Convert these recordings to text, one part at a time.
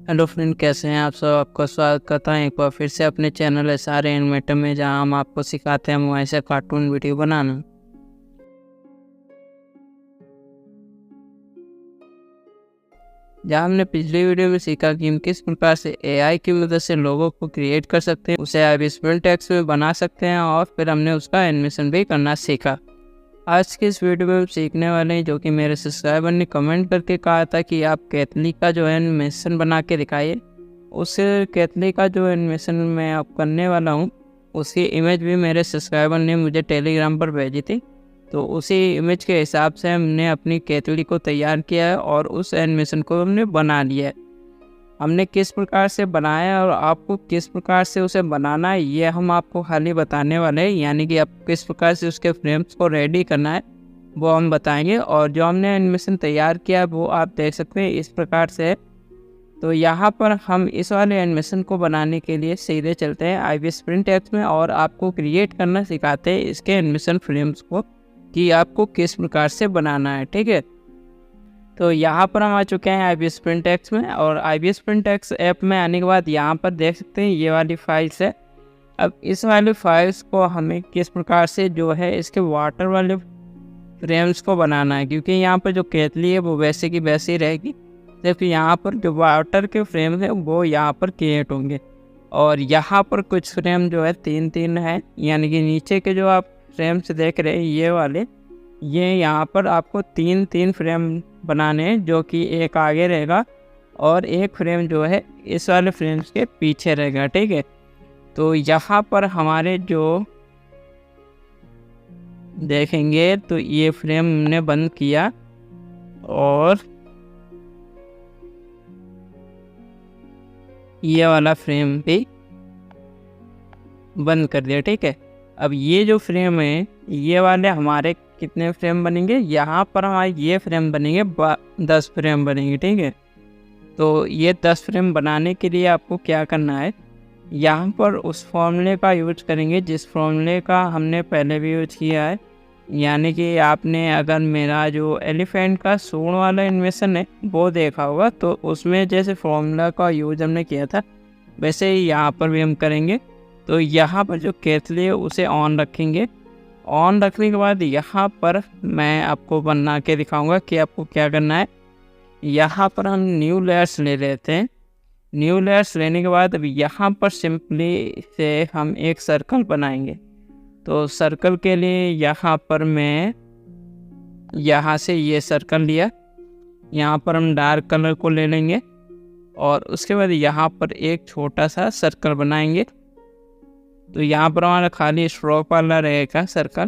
Hello friend, कैसे हैं आप सब। आपका स्वागत करता हूं एक बार फिर से अपने चैनल SR एनिमेटर में, जहां हम आपको सिखाते हैं मोबाइल से कार्टून वीडियो बनाना। जहां हमने पिछली वीडियो में सीखा कि हम किस प्रकार से AI की मदद से लोगो को क्रिएट कर सकते हैं, उसे आप स्पेल टेक्स्ट में बना सकते हैं और फिर हमने उसका एनिमेशन भी करना सीखा। आज के इस वीडियो में हम सीखने वाले हैं, जो कि मेरे सब्सक्राइबर ने कमेंट करके कहा था कि आप कैथली का जो एनिमेशन बना के दिखाइए। उस कैथली का जो एनिमेशन मैं अब करने वाला हूँ, उसकी इमेज भी मेरे सब्सक्राइबर ने मुझे टेलीग्राम पर भेजी थी। तो उसी इमेज के हिसाब से हमने अपनी कैथली को तैयार किया है और उस एनिमेशन को हमने बना लिया है। हमने किस प्रकार से बनाया और आपको किस प्रकार से उसे बनाना है, ये हम आपको खाली बताने वाले हैं। यानी कि आप किस प्रकार से उसके फ्रेम्स को रेडी करना है वो हम बताएंगे। और जो हमने एनिमेशन तैयार किया है वो आप देख सकते हैं इस प्रकार से है। तो यहाँ पर हम इस वाले एनिमेशन को बनाने के लिए सीधे चलते हैं IBS Print X में और आपको क्रिएट करना सिखाते हैं इसके एनिमेशन फ्रेम्स को, कि आपको किस प्रकार से बनाना है। ठीक है, तो यहाँ पर हम आ चुके हैं IBS Print X में। और IBS Print X ऐप में आने के बाद यहाँ पर देख सकते हैं ये वाली फाइल्स है। अब इस वाली फाइल्स को हमें किस प्रकार से जो है इसके वाटर वाले फ्रेम्स को बनाना है, क्योंकि यहाँ पर जो कैथली है वो वैसे की वैसे ही रहेगी, जबकि यहाँ पर जो वाटर के फ्रेम है वो यहाँ पर क्रिएट होंगे। और यहाँ पर कुछ फ्रेम जो है 3-3 है, यानी कि नीचे के जो आप फ्रेम्स देख रहे हैं ये वाले, ये यहाँ पर आपको 3-3 फ्रेम बनाने हैं, जो कि एक आगे रहेगा और एक फ्रेम जो है इस वाले फ्रेम्स के पीछे रहेगा। ठीक है, तो यहाँ पर हमारे जो देखेंगे तो ये फ्रेम हमने बंद किया और ये वाला फ्रेम भी बंद कर दिया। ठीक है, अब ये जो फ्रेम है ये वाले हमारे कितने फ्रेम बनेंगे, यहाँ पर हमारे ये फ्रेम बनेंगे 10 फ्रेम बनेंगे। ठीक है, तो ये 10 फ्रेम बनाने के लिए आपको क्या करना है, यहाँ पर उस फॉर्मूले का यूज करेंगे जिस फॉर्मूले का हमने पहले भी यूज किया है। यानी कि आपने अगर मेरा जो एलिफेंट का सूंड वाला एनिमेशन है वो देखा होगा, तो उसमें जैसे फॉर्मूला का यूज हमने किया था वैसे ही यहाँ पर भी हम करेंगे। तो यहाँ पर जो कैथली है उसे ऑन रखेंगे। ऑन रखने के बाद यहाँ पर मैं आपको बना के दिखाऊंगा कि आपको क्या करना है। यहाँ पर हम न्यू लेयर्स ले लेते हैं। न्यू लेयर्स लेने के बाद अब यहाँ पर सिंपली से हम एक सर्कल बनाएंगे। तो सर्कल के लिए यहाँ पर मैं यहाँ से ये सर्कल लिया, यहाँ पर हम डार्क कलर को ले लेंगे और उसके बाद यहाँ पर एक छोटा सा सर्कल बनाएंगे। तो यहाँ पर हमारा खाली स्ट्रोक वाला रहेगा सर्कल।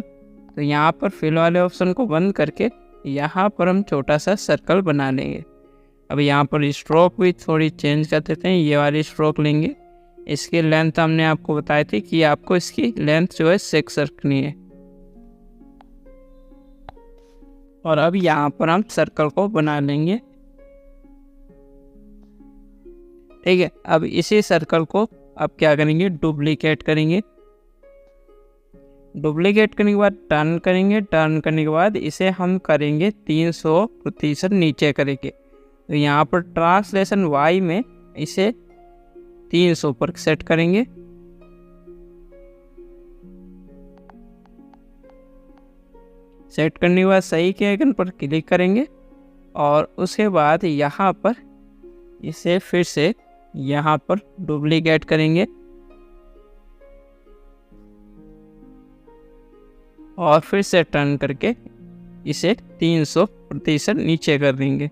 तो यहाँ पर फिल वाले ऑप्शन को बंद करके यहाँ पर हम छोटा सा सर्कल बना लेंगे। अब यहाँ पर स्ट्रोक भी थोड़ी चेंज कर देते हैं, ये वाली स्ट्रोक लेंगे। इसकी लेंथ हमने आपको बताई थी कि आपको इसकी लेंथ जो है 6 रखनी है। और अब यहाँ पर हम सर्कल को बना लेंगे। ठीक है, अब इसी सर्कल को अब क्या करेंगे, डुप्लीकेट करेंगे। डुप्लीकेट करने के बाद टर्न करेंगे। टर्न करने के बाद इसे हम करेंगे 300% नीचे करेंगे। तो यहाँ पर ट्रांसलेशन Y में इसे 300 पर सेट करेंगे। सेट करने के बाद सही के आइकन पर क्लिक करेंगे और उसके बाद यहाँ पर इसे फिर से यहाँ पर डुप्लीकेट करेंगे और फिर से टर्न करके इसे 300% नीचे कर देंगे।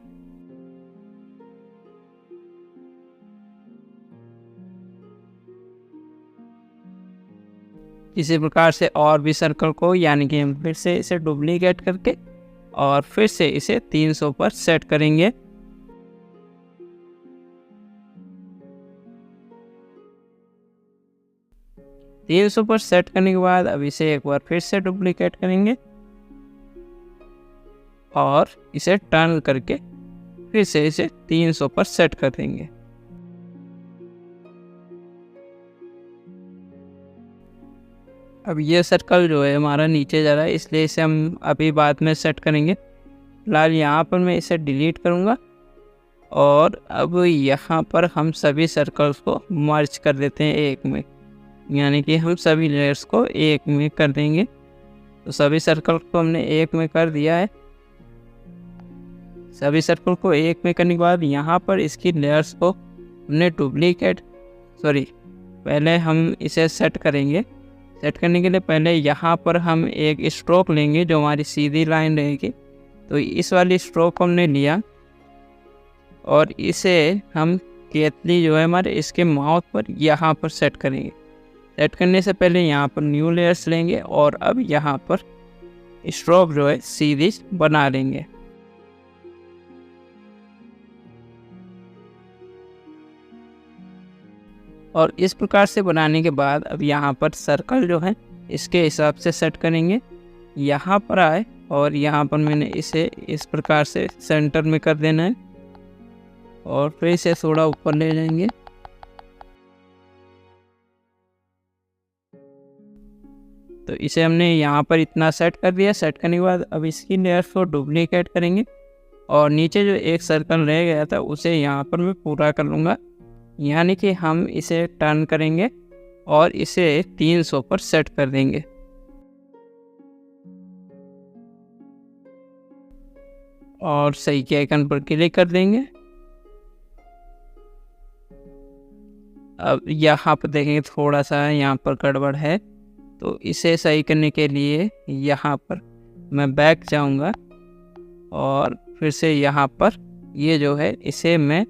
इसी प्रकार से और भी सर्कल को, यानी कि हम फिर से इसे डुप्लीकेट करके और फिर से इसे 300 पर सेट करेंगे। ये 300 पर सेट करने के बाद अब इसे एक बार फिर से डुप्लीकेट करेंगे और इसे टर्न करके फिर से इसे 300 पर सेट कर देंगे। अब ये सर्कल जो है हमारा नीचे जा रहा है, इसलिए इसे हम अभी बाद में सेट करेंगे। फिलहाल यहाँ पर मैं इसे डिलीट करूँगा और अब यहाँ पर हम सभी सर्कल्स को मर्ज कर देते हैं एक में, यानी कि हम सभी लेयर्स को एक में कर देंगे। तो सभी सर्कल को हमने एक में कर दिया है। सभी सर्कल को एक में करने के बाद यहाँ पर इसकी लेयर्स को हमने पहले हम इसे सेट करेंगे। सेट करने के लिए पहले यहाँ पर हम एक स्ट्रोक लेंगे जो हमारी सीधी लाइन रहेगी। तो इस वाली स्ट्रोक हमने लिया और इसे हम केतली जो है हमारे इसके माउथ पर यहाँ पर सेट करेंगे। सेट करने से पहले यहाँ पर न्यू लेयर्स लेंगे और अब यहाँ पर स्ट्रोक जो है सीधी बना लेंगे। और इस प्रकार से बनाने के बाद अब यहाँ पर सर्कल जो है इसके हिसाब से सेट करेंगे। यहाँ पर आए और यहाँ पर मैंने इसे इस प्रकार से सेंटर में कर देना है और फिर इसे थोड़ा ऊपर ले जाएंगे। तो इसे हमने यहाँ पर इतना सेट कर दिया। सेट करने के बाद अब इसकी लेयर्स को डुप्लीकेट करेंगे और नीचे जो एक सर्कल रह गया था उसे यहाँ पर मैं पूरा कर लूँगा, यानी कि हम इसे टर्न करेंगे और इसे 300 पर सेट कर देंगे। और सही के आइकन पर क्लिक कर देंगे। अब यहाँ पर देखेंगे थोड़ा सा यहाँ पर गड़बड़ है, तो इसे सही करने के लिए यहाँ पर मैं बैक जाऊँगा और फिर से यहाँ पर ये जो है इसे मैं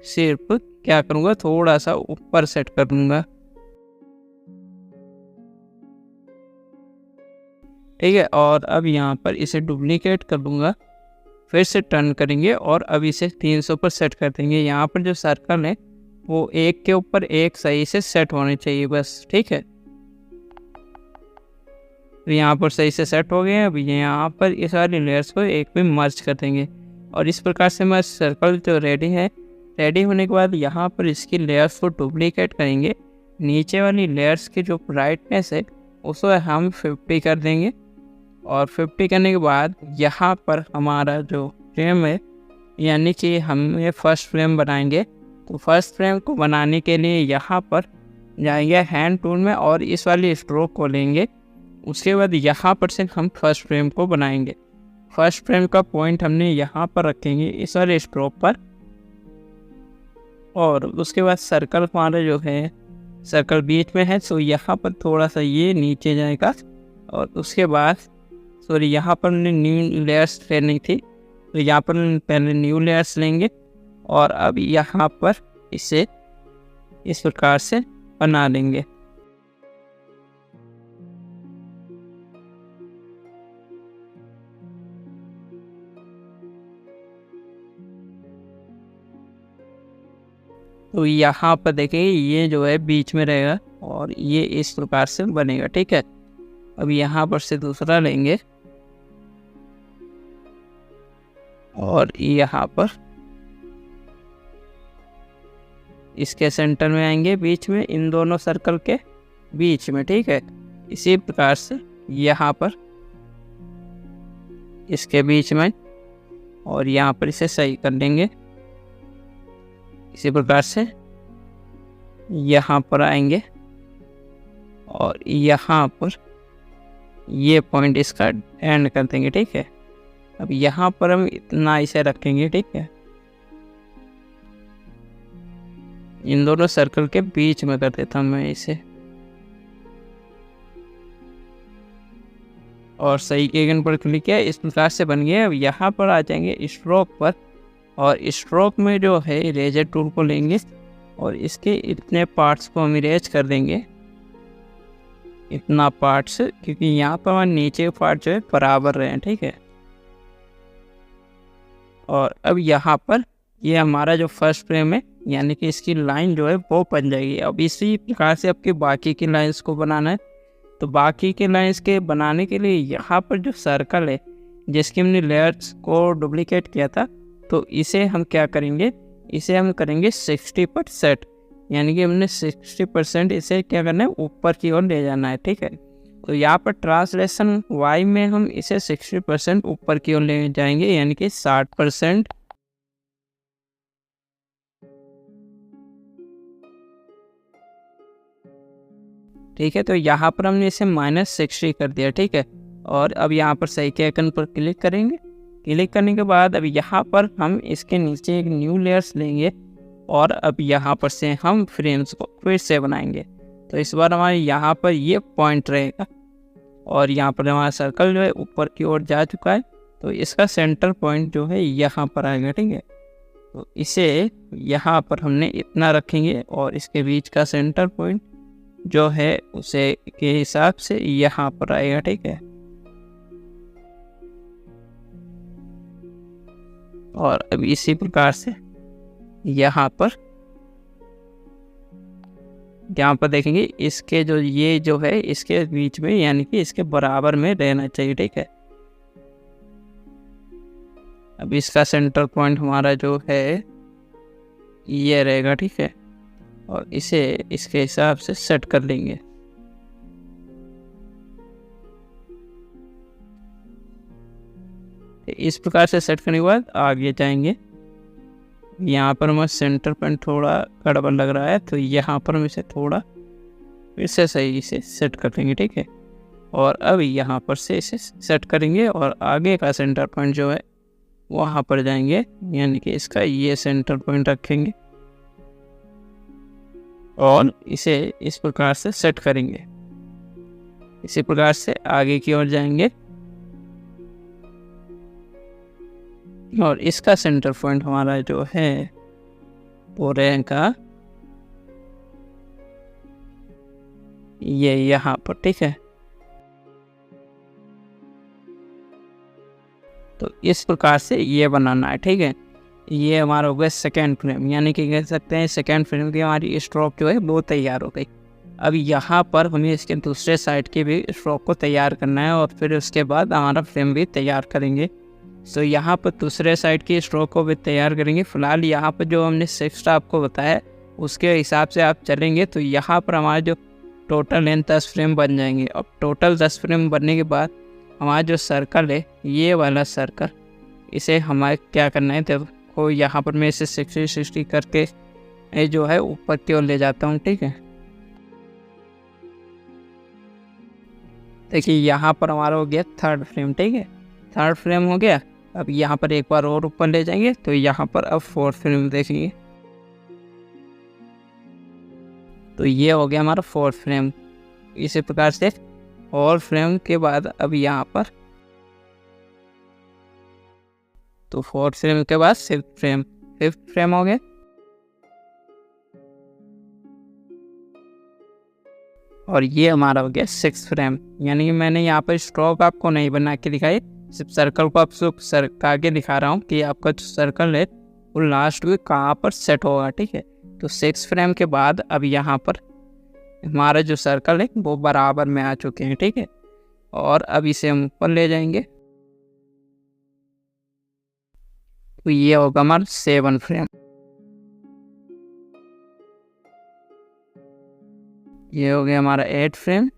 सिर्फ क्या करूँगा, थोड़ा सा ऊपर सेट कर दूँगा। ठीक है, और अब यहाँ पर इसे डुप्लीकेट कर दूँगा, फिर से टर्न करेंगे और अब इसे 300 पर सेट कर देंगे। यहाँ पर जो सर्कल है वो एक के ऊपर एक सही से सेट होने चाहिए बस। ठीक है, तो यहाँ पर सही से सेट हो गए हैं। अब यहाँ पर इस सारी लेयर्स को एक में मर्ज कर देंगे और इस प्रकार से हमारा सर्कल जो रेडी है। रेडी होने के बाद यहाँ पर इसकी लेयर्स को डुप्लीकेट करेंगे। नीचे वाली लेयर्स की जो ब्राइटनेस है उसे हम 50 कर देंगे और 50 करने के बाद यहाँ पर हमारा जो फ्रेम है, यानी कि हम ये फर्स्ट फ्रेम बनाएंगे। तो फर्स्ट फ्रेम को बनाने के लिए यहाँ पर जाएंगे हैंड टूल में और इस वाली स्ट्रोक को लेंगे। उसके बाद यहाँ पर से हम फर्स्ट फ्रेम को बनाएंगे। फर्स्ट फ्रेम का पॉइंट हमने यहाँ पर रखेंगे इस वाले स्ट्रोक पर और उसके बाद सर्कल हमारा जो है सर्कल बीच में है, तो यहाँ पर थोड़ा सा ये नीचे जाएगा और उसके बाद यहाँ पर हमने न्यू लेयर्स लेनी थी, तो यहाँ पर पहले न्यू लेयर्स लेंगे और अब यहाँ पर इसे इस प्रकार से बना लेंगे। तो यहाँ पर देखिए ये जो है बीच में रहेगा और ये इस प्रकार से बनेगा। ठीक है, अब यहाँ पर से दूसरा लेंगे और यहाँ पर इसके सेंटर में आएंगे, बीच में इन दोनों सर्कल के बीच में। ठीक है, इसी प्रकार से यहाँ पर इसके बीच में और यहाँ पर इसे सही कर देंगे। इसी प्रकार से यहाँ पर आएंगे और यहाँ पर ये पॉइंट इसका एंड कर देंगे। ठीक है, अब यहाँ पर हम इतना इसे रखेंगे। ठीक है, इन दोनों सर्कल के बीच में कर देता हूँ मैं इसे और सही के आइकन पर क्लिक किया। इस प्रकार से बन गया। अब यहाँ पर आ जाएंगे स्ट्रोक पर और स्ट्रोक में जो है इरेजर टूल को लेंगे और इसके इतने पार्ट्स को हम इरेज कर देंगे, इतना पार्ट्स, क्योंकि यहाँ पर हमारे नीचे के पार्ट जो है बराबर रहे हैं। ठीक है, और अब यहाँ पर ये हमारा जो फर्स्ट फ्रेम है, यानी कि इसकी लाइन जो है वो बन जाएगी। अब इसी प्रकार से आपके बाकी की लाइंस को बनाना है। तो बाकी के लाइंस के बनाने के लिए यहाँ पर जो सर्कल है जिसकी हमने लेयर्स को डुप्लीकेट किया था, तो इसे हम क्या करेंगे, इसे हम करेंगे 60%, यानी कि हमने 60% इसे क्या करना है, ऊपर की ओर ले जाना है। ठीक है, तो यहाँ पर ट्रांसलेशन वाई में हम इसे 60% ऊपर की ओर ले जाएंगे, यानी कि 60% ठीक है। तो यहाँ पर हमने इसे -60 कर दिया, ठीक है। और अब यहाँ पर सही के आइकन पर क्लिक करेंगे। क्लिक करने के बाद अब यहाँ पर हम इसके नीचे एक न्यू लेयर्स लेंगे और अब यहाँ पर से हम फ्रेम्स को फिर से बनाएंगे। तो इस बार हमारे यहाँ पर ये पॉइंट रहेगा और यहाँ पर हमारा सर्कल जो है ऊपर की ओर जा चुका है, तो इसका सेंटर पॉइंट जो है यहाँ पर आएगा, ठीक है। तो इसे यहाँ पर हमने इतना रखेंगे और इसके बीच का सेंटर पॉइंट जो है उसे के हिसाब से यहाँ पर आएगा, ठीक है। और अब इसी प्रकार से यहाँ पर देखेंगे इसके जो ये जो है इसके बीच में यानी कि इसके बराबर में रहना चाहिए, ठीक है। अब इसका सेंटर पॉइंट हमारा जो है ये रहेगा, ठीक है। और इसे इसके हिसाब से सेट कर लेंगे। इस प्रकार से सेट करने के बाद आगे जाएंगे। यहाँ पर हमारा सेंटर पॉइंट थोड़ा गड़बड़ लग रहा है, तो यहाँ पर हम इसे थोड़ा फिर से सही से सेट कर लेंगे, ठीक है। और अब यहाँ पर से इसे सेट करेंगे और आगे का सेंटर पॉइंट जो है वहाँ पर जाएंगे, यानी कि इसका ये सेंटर पॉइंट रखेंगे और इसे इस प्रकार से सेट करेंगे। इसी प्रकार से आगे की ओर जाएंगे और इसका सेंटर पॉइंट हमारा जो है वो रहेगा ये यहाँ पर, ठीक है। तो इस प्रकार से ये बनाना है, ठीक है। ये हमारा हो गया सेकेंड फ्रेम, यानी कि कह सकते हैं सेकेंड फ्रेम की हमारी स्ट्रोक जो है वो तैयार हो गई। अब यहाँ पर हमें इसके दूसरे साइड की भी स्ट्रोक को तैयार करना है और फिर उसके बाद हमारा फ्रेम भी तैयार करेंगे। तो यहाँ पर दूसरे साइड की स्ट्रोक को भी तैयार करेंगे। फिलहाल यहाँ पर जो हमने 6 आपको बताया उसके हिसाब से आप चलेंगे तो यहाँ पर हमारा जो टोटल लेंथ 10 फ्रेम बन जाएंगे। अब टोटल 10 फ्रेम बनने के बाद हमारा जो सर्कल है ये वाला सर्कल, इसे हमारे क्या करना है, देखो यहाँ पर मैं इसे 60 करके ये जो है ऊपर की ओर ले जाता हूँ, ठीक है। देखिए यहाँ पर हमारा हो गया 3rd फ्रेम, ठीक है। 3rd फ्रेम हो गया। अब यहाँ पर एक बार और ऊपर ले जाएंगे तो यहाँ पर अब 4th फ्रेम देखेंगे, तो ये हो गया हमारा 4th फ्रेम। इसी प्रकार से और फ्रेम के बाद अब यहाँ पर तो 4th फ्रेम के बाद 5th फ्रेम हो गया। और ये हमारा हो गया 6th फ्रेम, यानी कि मैंने यहाँ पर स्ट्रोक आपको नहीं बना के दिखाई, सिर्फ सर्कल को आप सरका के दिखा रहा हूँ कि आपका जो सर्कल है वो लास्ट में कहाँ पर सेट होगा, ठीक है। तो 6th फ्रेम के बाद अब यहाँ पर हमारा जो सर्कल है वो बराबर में आ चुके हैं, ठीक है। और अब इसे हम ऊपर ले जाएंगे तो ये होगा हमारा 7 फ्रेम। ये हो गया हमारा 8 फ्रेम,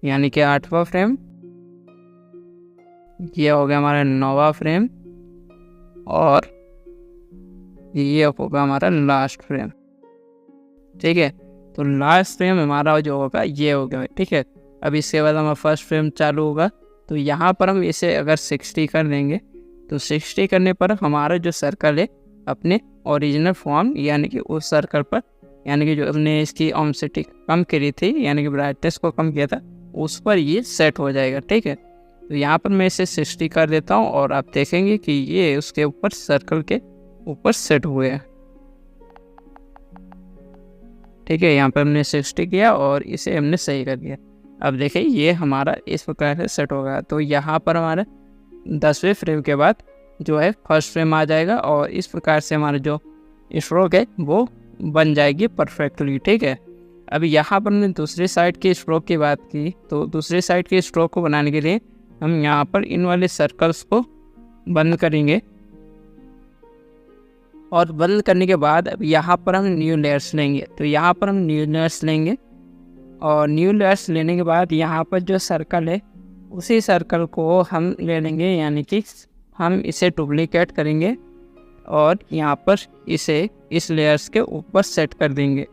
यानी कि 8वां फ्रेम। ये हो गया हमारा 9वां फ्रेम और ये होगा हमारा लास्ट फ्रेम, ठीक है। तो लास्ट फ्रेम हमारा जो होगा ये हो गया, ठीक है। अब इसके बाद हमारा फर्स्ट फ्रेम चालू होगा। तो यहाँ पर हम इसे अगर 60 कर देंगे तो 60 करने पर हमारा जो सर्कल है अपने ओरिजिनल फॉर्म यानी कि उस सर्कल पर, यानी कि जो हमने इसकी ऑमसिटी कम करी थी यानी कि ब्राइटनेस को कम किया था उस पर ये सेट हो जाएगा, ठीक है। तो यहाँ पर मैं इसे 60 कर देता हूँ और आप देखेंगे कि ये उसके ऊपर सर्कल के ऊपर सेट हुए हैं, ठीक है। यहाँ पर हमने 60 किया और इसे हमने सही कर दिया। अब देखिए ये हमारा इस प्रकार से सेट होगा। तो यहाँ पर हमारा 10वें फ्रेम के बाद जो है फर्स्ट फ्रेम आ जाएगा और इस प्रकार से हमारा जो स्ट्रोक है वो बन जाएगी परफेक्टली, ठीक है। अब यहाँ पर हमने दूसरी साइड की स्ट्रोक की बात की, तो दूसरी साइड की स्ट्रोक को बनाने के लिए हम यहाँ पर इन वाले सर्कल्स को बंद करेंगे और बंद करने के बाद अब यहाँ पर हम न्यू लेयर्स लेंगे। तो यहाँ पर हम न्यू लेयर्स लेंगे और न्यू लेयर्स लेने के बाद यहाँ पर जो सर्कल है उसी सर्कल को हम ले लेंगे, यानी कि हम इसे डुप्लीकेट करेंगे और यहाँ पर इसे इस लेयर्स के ऊपर सेट कर देंगे।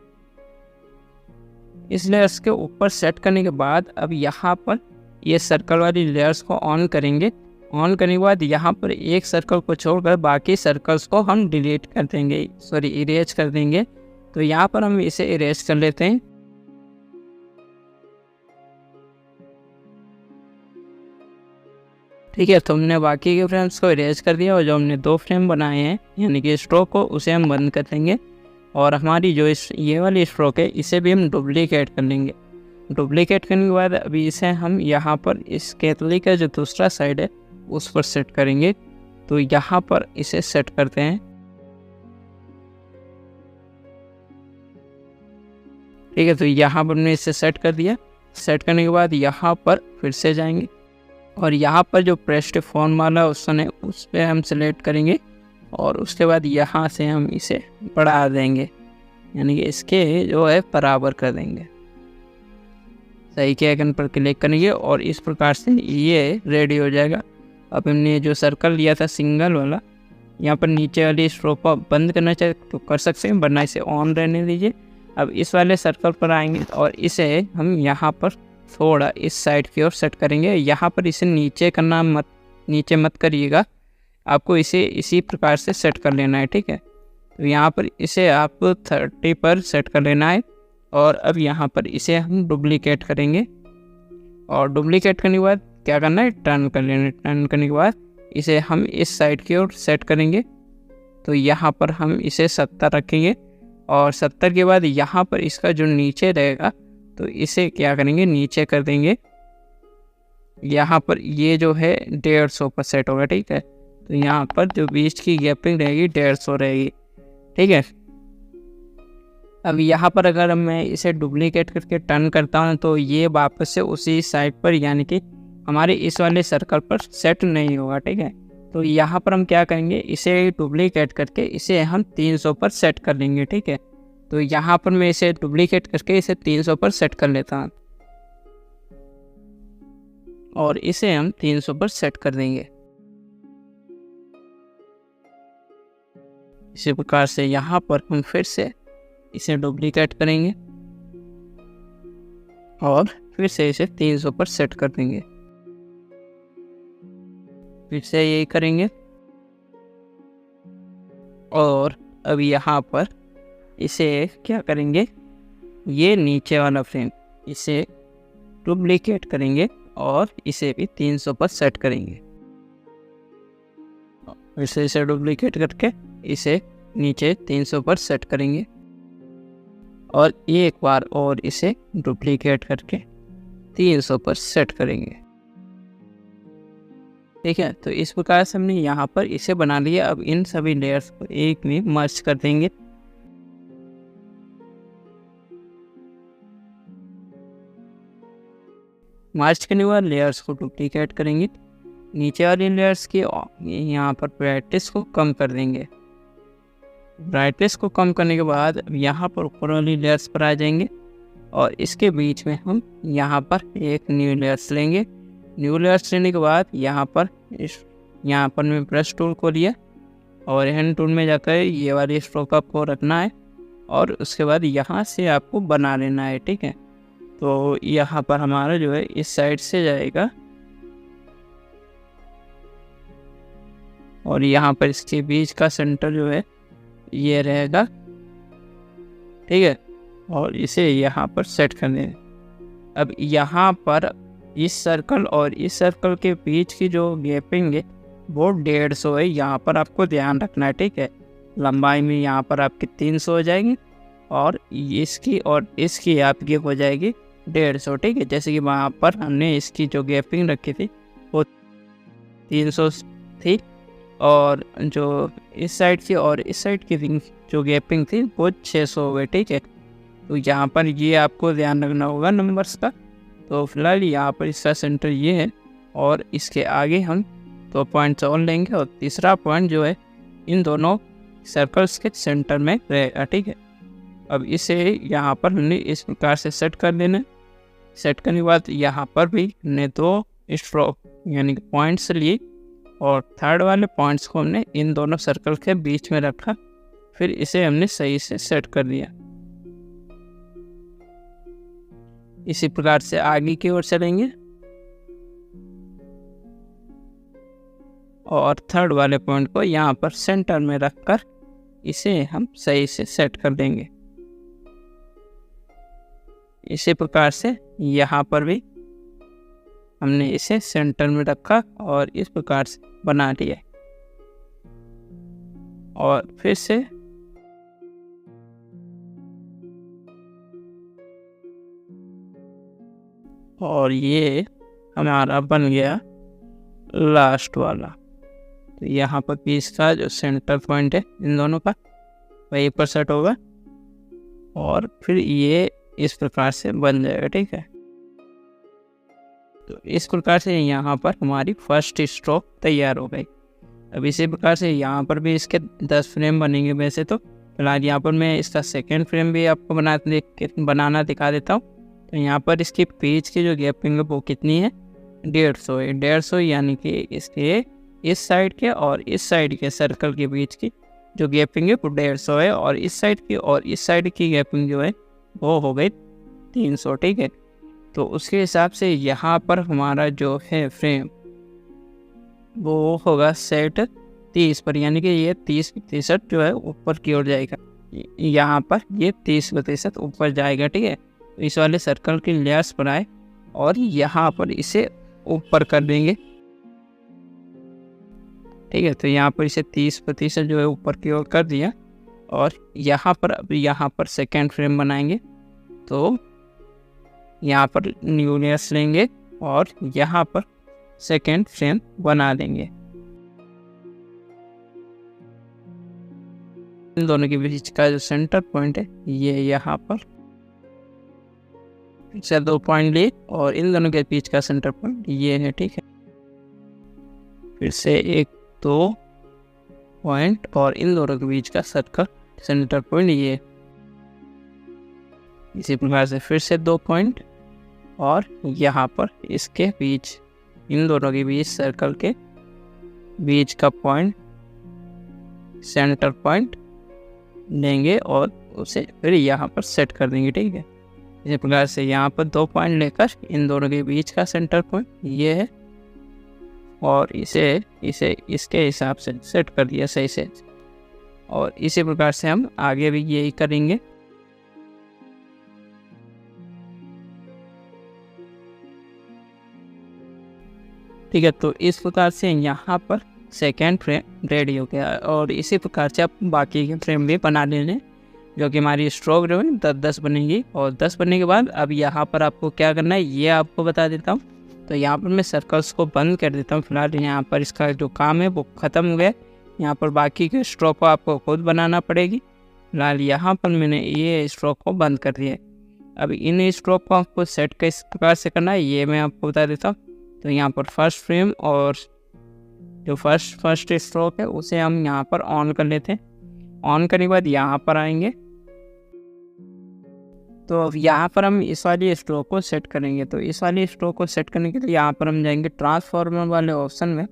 इस लेयर्स के ऊपर सेट करने के बाद अब यहाँ पर ये सर्कल वाली लेयर्स को ऑन करेंगे। ऑन करने के बाद यहाँ पर एक सर्कल को छोड़कर बाकी सर्कल्स को हम डिलीट कर देंगे, इरेज कर देंगे। तो यहाँ पर हम इसे इरेज कर लेते हैं। ठीक है, तो हमने बाकी के फ्रेम्स को इरेज कर दिया और जो हमने 2 फ्रेम बनाए हैं यानी कि स्ट्रोक को, उसे हम बंद कर देंगे। और हमारी जो ये वाली स्ट्रोक है इसे भी हम डुप्लीकेट कर लेंगे। डुप्लीकेट करने के बाद अभी इसे हम यहाँ पर इस केतली का जो दूसरा साइड है उस पर सेट करेंगे। तो यहाँ पर इसे सेट करते हैं। ठीक है, तो यहाँ पर हमने इसे सेट कर दिया। सेट करने के बाद यहाँ पर फिर से जाएंगे और यहाँ पर जो प्रेस्ड फॉर्म वाला ऑप्शन है उस पर हम सेलेक्ट करेंगे और उसके बाद यहाँ से हम इसे बढ़ा देंगे, यानी कि इसके जो है बराबर कर देंगे। सही के आइकन पर क्लिक करेंगे और इस प्रकार से ये रेडी हो जाएगा। अब हमने जो सर्कल लिया था सिंगल वाला, यहाँ पर नीचे वाली स्ट्रोक को बंद करना चाहे तो कर सकते हैं, वरना इसे ऑन रहने दीजिए। अब इस वाले सर्कल पर आएंगे और इसे हम यहाँ पर थोड़ा इस साइड की ओर सेट करेंगे। यहाँ पर इसे नीचे मत करिएगा, आपको इसे इसी प्रकार से सेट कर लेना है। ठीक है, तो यहाँ पर इसे आप 30 पर सेट कर लेना है और अब यहाँ पर इसे हम डुप्लीकेट करेंगे और डुप्लीकेट करने के बाद क्या करना है, टर्न कर लेना है। टर्न करने के बाद इसे हम इस साइड की ओर सेट करेंगे। तो यहाँ पर हम इसे 70 रखेंगे और 70 के बाद यहाँ पर इसका जो नीचे रहेगा तो इसे क्या करेंगे, नीचे कर देंगे। यहाँ पर ये जो है 150 पर सेट होगा। ठीक है, तो यहाँ पर जो बीच की गैपिंग रहेगी 150 रहेगी। ठीक है, अब यहाँ पर अगर मैं इसे डुप्लीकेट करके टर्न करता हूँ तो ये वापस से उसी साइड पर यानी कि हमारे इस वाले सर्कल पर सेट नहीं होगा। ठीक है, तो यहाँ पर हम क्या करेंगे, इसे डुप्लीकेट करके इसे हम 300 पर सेट कर लेंगे। ठीक है, तो यहाँ पर मैं इसे डुप्लीकेट करके इसे 300 पर सेट कर लेता हूँ और इसे हम 300 पर सेट कर देंगे। इसी प्रकार से यहाँ पर हम फिर से इसे डुप्लीकेट करेंगे और फिर से इसे 300 पर सेट कर देंगे। फिर से यही करेंगे और अब यहाँ पर इसे क्या करेंगे, ये नीचे वाला फ्रेम इसे डुप्लीकेट करेंगे और इसे भी 300 पर सेट करेंगे। फिर इसे डुप्लीकेट करके इसे नीचे 300 पर सेट करेंगे और एक बार और इसे डुप्लीकेट करके 300 पर सेट करेंगे। ठीक है, तो इस प्रकार से हमने यहाँ पर इसे बना लिया। अब इन सभी लेयर्स को एक में मर्ज कर देंगे। मर्ज करने के बाद लेयर्स को डुप्लीकेट करेंगे। नीचे वाली लेयर्स की यहाँ पर ब्राइटनेस को कम कर देंगे। ब्राइटनेस को कम करने के बाद यहाँ पर ऊपर वाली लेयर्स पर आ जाएंगे और इसके बीच में हम यहाँ पर एक न्यू लेयर्स लेंगे। न्यू लेयर्स लेने के बाद यहाँ पर मैं ब्रश टूल को लिया और हैंड टूल में जाकर ये वाली स्ट्रोक आपको रखना है और उसके बाद यहाँ से आपको बना लेना है। ठीक है, तो यहाँ पर हमारा जो है इस साइड से जाएगा और यहाँ पर इसके बीच का सेंटर जो है ये रहेगा। ठीक है, और इसे यहाँ पर सेट कर दें। अब यहाँ पर इस सर्कल और इस सर्कल के बीच की जो गैपिंग है वो 150 है, यहाँ पर आपको ध्यान रखना है। ठीक है, लंबाई में यहाँ पर आपकी 300 हो जाएगी और इसकी आपकी हो जाएगी 150। ठीक है, जैसे कि वहाँ पर हमने इसकी जो गैपिंग रखी थी वो 300 थी और जो इस साइड की और इस साइड की जो गैपिंग थी वो 600 हो गई। ठीक है, तो यहाँ पर ये आपको ध्यान रखना होगा नंबर्स का। तो फिलहाल यहाँ पर इसका सेंटर ये है और इसके आगे हम 2 पॉइंट्स और लेंगे और तीसरा पॉइंट जो है इन दोनों सर्कल्स के सेंटर में रहेगा। ठीक है, अब इसे यहाँ पर हमने इस प्रकार से सेट कर देना। सेट करने के बाद यहाँ पर भी हमने 2 स्ट्रोक यानी कि पॉइंट्स लिए और थर्ड वाले पॉइंट्स को हमने इन दोनों सर्कल के बीच में रखा। फिर इसे हमने सही से सेट कर दिया। इसी प्रकार से आगे की ओर चलेंगे और थर्ड वाले पॉइंट को यहाँ पर सेंटर में रखकर इसे हम सही से सेट कर देंगे। इसी प्रकार से यहाँ पर भी हमने इसे सेंटर में रखा और इस प्रकार से बना लिया और फिर से और ये हमारा बन गया लास्ट वाला। तो यहाँ पर पीस का जो सेंटर पॉइंट है इन दोनों का वहीं पर सेट होगा और फिर ये इस प्रकार से बन जाएगा। ठीक है, तो इस प्रकार से यहाँ पर हमारी फर्स्ट स्ट्रोक तैयार हो गई। अब इसी प्रकार से यहाँ पर भी इसके 10 फ्रेम बनेंगे। वैसे तो फिलहाल यहाँ पर मैं इसका सेकेंड फ्रेम भी आपको बनाना दिखा देता हूँ। तो यहाँ पर इसकी पेज की जो गैपिंग है वो कितनी है, 150 है। 150 यानी कि इसके इस साइड के और इस साइड के सर्कल के बीच की जो गैपिंग है वो 150 है और इस साइड की और इस साइड की गैपिंग जो है वो हो गई 300। ठीक है, तो उसके हिसाब से यहाँ पर हमारा जो है फ्रेम वो होगा सेट 30 पर, यानी कि ये 30% जो है ऊपर की ओर जाएगा। यहाँ पर ये 30% ऊपर जाएगा। ठीक है, तो इस वाले सर्कल की लेयर्स पर आए और यहाँ पर इसे ऊपर कर देंगे। ठीक है, तो यहाँ पर इसे 30% जो है ऊपर की ओर कर दिया और यहाँ पर अभी यहाँ पर सेकेंड फ्रेम बनाएंगे। तो यहाँ पर न्यू लेयर्स लेंगे और यहाँ पर सेकेंड फ्रेम बना देंगे। इन दोनों के बीच का जो सेंटर पॉइंट है ये यहाँ पर से 2 पॉइंट लिए और इन दोनों के बीच का सेंटर पॉइंट ये है। ठीक है, फिर से 1-2 पॉइंट और इन दोनों के बीच का सर्कल सेंटर पॉइंट ये। इसी प्रकार से फिर से 2 पॉइंट और यहाँ पर इसके बीच इन दोनों के बीच सर्कल के बीच का पॉइंट सेंटर पॉइंट लेंगे और उसे फिर यहाँ पर सेट कर देंगे। ठीक है, इसी प्रकार से यहाँ पर 2 पॉइंट लेकर इन दोनों के बीच का सेंटर पॉइंट ये है और इसे इसके हिसाब से सेट कर दिया सही से। और इसी प्रकार से हम आगे भी यही करेंगे। ठीक है, तो इस प्रकार से यहाँ पर सेकेंड फ्रेम रेडी हो गया और इसी प्रकार से आप बाकी के फ्रेम भी बना लेने, जो कि हमारी स्ट्रोक जो है 10 बनेंगी। और 10 बनने के बाद अब यहाँ पर आपको क्या करना है ये आपको बता देता हूँ। तो यहाँ पर मैं सर्कल्स को बंद कर देता हूँ। फिलहाल यहाँ पर इसका जो काम है वो ख़त्म हो गया। यहाँ पर बाकी के स्ट्रोक को आपको खुद बनाना पड़ेगी। फिलहाल यहाँ पर मैंने ये स्ट्रोक को बंद कर दिया है। अब इन स्ट्रोक को आपको सेट किस प्रकार से करना है ये मैं आपको बता देता हूँ। तो यहाँ पर फर्स्ट फ्रेम और जो फर्स्ट स्ट्रोक है उसे हम यहाँ पर ऑन कर लेते हैं। ऑन करने के बाद यहाँ पर आएंगे तो अब यहाँ पर हम इस वाली स्ट्रोक को सेट करेंगे। तो इस वाली स्ट्रोक को सेट करने के लिए यहाँ पर हम जाएंगे ट्रांसफार्मर वाले ऑप्शन में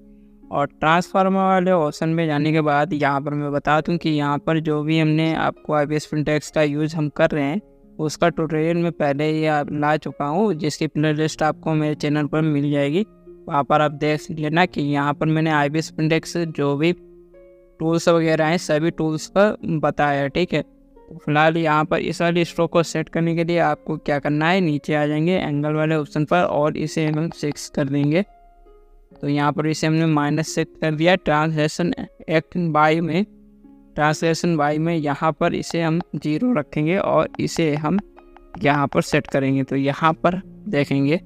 और ट्रांसफार्मर वाले ऑप्शन में जाने के बाद यहाँ पर मैं बता दूँ कि यहाँ पर जो भी हमने आपको IPS Fintex का यूज़ हम कर रहे हैं उसका ट्यूटोरियल मैं पहले ही ला चुका हूँ, जिसकी प्लेलिस्ट आपको मेरे चैनल पर मिल जाएगी। वहाँ पर आप देख लेना कि यहाँ पर मैंने IPS Fintex जो भी टूल्स वगैरह हैं सभी टूल्स का बताया है। ठीक है, तो फिलहाल यहाँ पर इस वाली स्ट्रोक को सेट करने के लिए आपको क्या करना है, नीचे आ जाएंगे एंगल वाले ऑप्शन पर और इसे हम 6 कर देंगे। तो यहाँ पर इसे हमने -6 कर दिया। ट्रांसलेशन बाई में यहाँ पर इसे हम 0 रखेंगे और इसे हम यहाँ पर सेट करेंगे। तो यहाँ पर देखेंगे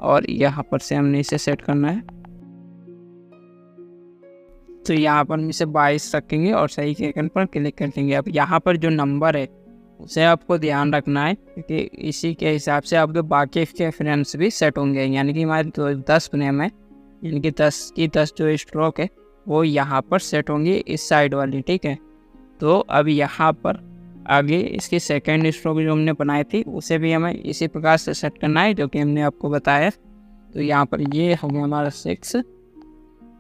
और यहाँ पर से हमने इसे सेट करना है। तो यहाँ पर हम इसे 22 रखेंगे और सही के आइकन पर क्लिक कर देंगे। अब यहाँ पर जो नंबर है उसे आपको ध्यान रखना है क्योंकि इसी के हिसाब से आपके बाकी के फ्रेम्स भी सेट होंगे। यानी कि हमारे 10 फ्रेम है, यानी कि 10 की 10 जो स्ट्रोक है वो यहाँ पर सेट होंगे इस साइड वाली। ठीक है, तो अब यहाँ पर आगे इसकी सेकेंड स्ट्रोक जो हमने बनाई थी उसे भी हमें इसी प्रकार से सेट करना है जो कि हमने आपको बताया। तो यहाँ पर ये हो गया हमारा 6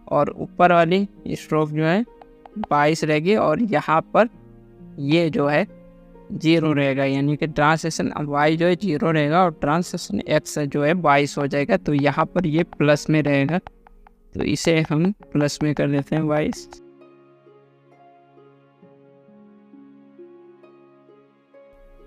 और ऊपर वाली स्ट्रोक जो है 22 रहेगी और यहाँ पर ये जो है 0 रहेगा, यानी कि ट्रांसलेशन y जो है 0 रहेगा और ट्रांसलेशन x जो है 22 हो जाएगा। तो यहाँ पर ये प्लस में रहेगा, तो इसे हम प्लस में कर देते हैं 22।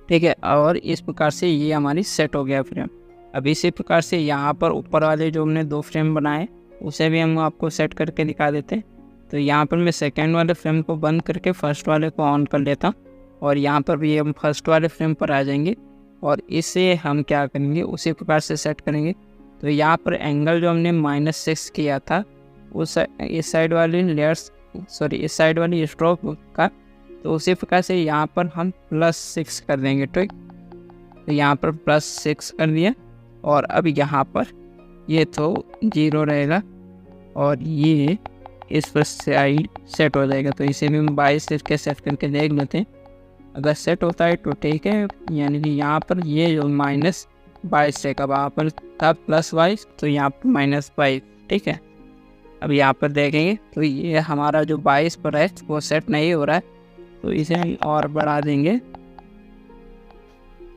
ठीक है, और इस प्रकार से ये हमारी सेट हो गया फ्रेम। अब इसी प्रकार से यहाँ पर ऊपर वाले जो हमने 2 फ्रेम बनाए उसे भी हम आपको सेट करके दिखा देते हैं। तो यहाँ पर मैं सेकेंड वाले फ्रेम को बंद करके फर्स्ट वाले को ऑन कर लेता हूँ, और यहाँ पर भी हम फर्स्ट वाले फ्रेम पर आ जाएंगे और इसे हम क्या करेंगे उसी प्रकार से सेट करेंगे। तो यहाँ पर एंगल जो हमने -6 किया था उस इस साइड वाली इस साइड वाली स्ट्रोक का, तो उसी प्रकार से यहाँ पर हम +6 कर देंगे। ठीक, तो यहाँ पर +6 कर दिया और अब यहाँ पर ये तो 0 रहेगा और ये इस पर साइड सेट हो जाएगा। तो इसे भी हम 22 करके सेट करके देख लेते हैं, अगर सेट होता है तो ठीक है, यानी कि यहाँ पर ये जो -22 रहेगा, वहाँ पर था +22 तो यहाँ पर -22। ठीक है, अब यहाँ पर देखेंगे तो ये हमारा जो 22 पर है वो सेट नहीं हो रहा है, तो इसे हम और बढ़ा देंगे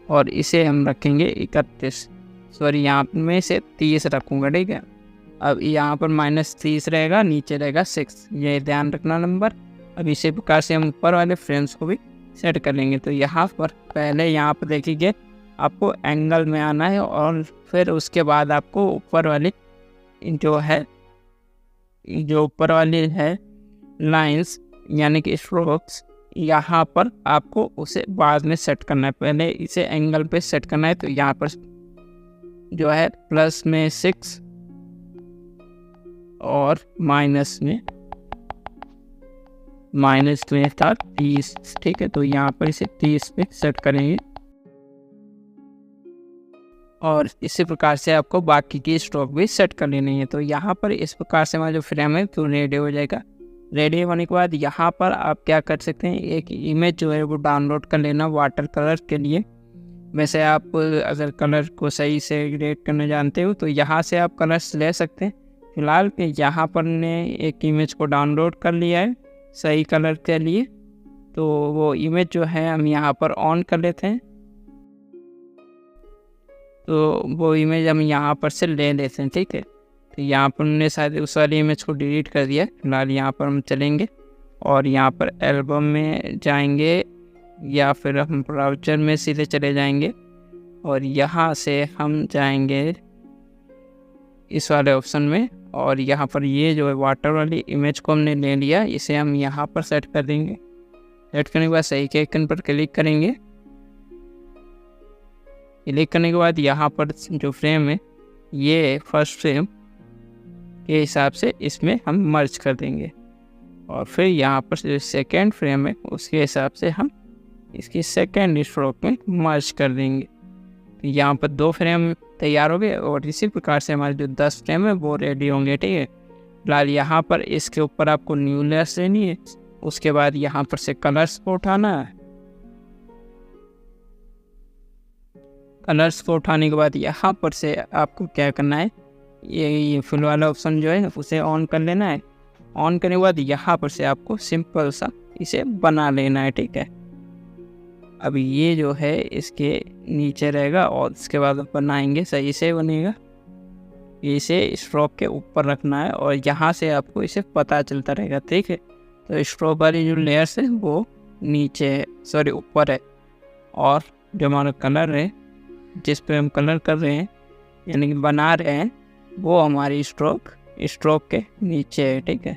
और इसे हम रखेंगे 31, सॉरी यहाँ में से 30 रखूँगा। ठीक है, अब यहाँ पर -30 रहेगा, नीचे रहेगा 6, ये ध्यान रखना नंबर। अब इसी प्रकार से हम ऊपर वाले फ्रेम्स को भी सेट कर लेंगे। तो यहाँ पर पहले यहाँ पर देखिए आपको एंगल में आना है और फिर उसके बाद आपको ऊपर वाली जो ऊपर वाली है लाइंस यानी कि स्ट्रोक्स, यहाँ पर आपको उसे बाद में सेट करना है, पहले इसे एंगल पे सेट करना है। तो यहाँ पर जो है प्लस में 6 और माइनस में था 30। ठीक है, तो यहाँ पर इसे 30 पे सेट करेंगे और इसी प्रकार से आपको बाकी की स्ट्रोक भी सेट कर लेनी है। तो यहाँ पर इस प्रकार से हमारा जो फ्रेम है तो रेडी हो जाएगा। रेडी होने के बाद यहाँ पर आप क्या कर सकते हैं, एक इमेज जो है वो डाउनलोड कर लेना वाटर कलर के लिए। वैसे आप अगर कलर को सही से ग्रेड करना जानते हो तो यहाँ से आप कलर्स ले सकते हैं। फिलहाल यहाँ पर ने एक इमेज को डाउनलोड कर लिया है सही कलर के लिए, तो वो इमेज जो है हम यहाँ पर ऑन कर लेते हैं। तो वो इमेज हम यहाँ पर से ले लेते हैं। ठीक है, तो यहाँ पर हमने शायद उस वाली इमेज को डिलीट कर दिया। फिलहाल यहाँ पर हम चलेंगे और यहाँ पर एल्बम में जाएंगे या फिर हम ब्राउज़र में सीधे चले जाएंगे और यहाँ से हम जाएंगे इस वाले ऑप्शन में और यहाँ पर ये जो है वाटर वाली इमेज को हमने ले लिया, इसे हम यहाँ पर सेट कर देंगे। सेट करने के बाद सही के आइकन पर क्लिक करेंगे। क्लिक करने के बाद यहाँ पर जो फ्रेम है ये फर्स्ट फ्रेम के हिसाब से इसमें हम मर्ज कर देंगे और फिर यहाँ पर जो सेकेंड फ्रेम है उसके हिसाब से हम इसकी सेकेंड स्ट्रोक में मर्ज कर देंगे। तो यहाँ पर 2 फ्रेम तैयार हो गए और इसी प्रकार से हमारे जो 10 फ्रेम है वो रेडी होंगे। ठीक है, फिलहाल यहाँ पर इसके ऊपर आपको न्यू लेयर्स लेनी है, उसके बाद यहाँ पर से कलर्स को उठाना है। कलर्स को उठाने के बाद यहाँ पर से आपको क्या करना है, ये फिल वाला ऑप्शन जो है उसे ऑन कर लेना है। ऑन करने के बाद यहाँ पर से आपको सिंपल सा इसे बना लेना है। ठीक है, अब ये जो है इसके नीचे रहेगा और इसके बाद बनाएंगे सही से बनेगा। इसे स्ट्रोक के ऊपर रखना है और यहाँ से आपको इसे पता चलता रहेगा। ठीक है, तो स्ट्रोक वाली जो लेयर्स है वो नीचे है, सॉरी ऊपर है, और जो हमारा कलर है जिस पे हम कलर कर रहे हैं यानी कि बना रहे हैं वो हमारी स्ट्रोक के नीचे है। ठीक है,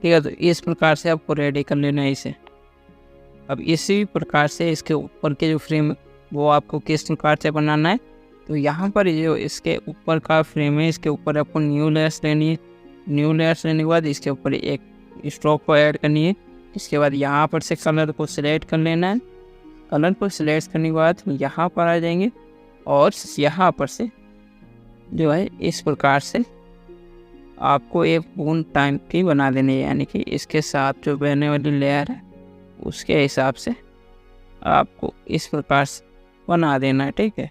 ठीक है, तो इस प्रकार से आपको रेडी कर लेना है इसे। अब इसी प्रकार से इसके ऊपर के जो फ्रेम वो आपको किस प्रकार से बनाना है, तो यहाँ पर जो इसके ऊपर का फ्रेम है इसके ऊपर आपको न्यू लेयर्स लेनी है। न्यू लेयर्स लेने के बाद इसके ऊपर एक स्ट्रोक को ऐड करनी है। इसके बाद यहाँ पर से कलर को सिलेक्ट कर लेना है। कलर को सिलेक्ट करने के बाद यहाँ पर आ जाएंगे और यहाँ पर से जो है इस प्रकार से आपको एक पूर्ण टाइम की बना देनी है, यानी कि इसके साथ जो बहने वाली लेयर है उसके हिसाब से आपको इस प्रकार से बना देना है, ठीक है।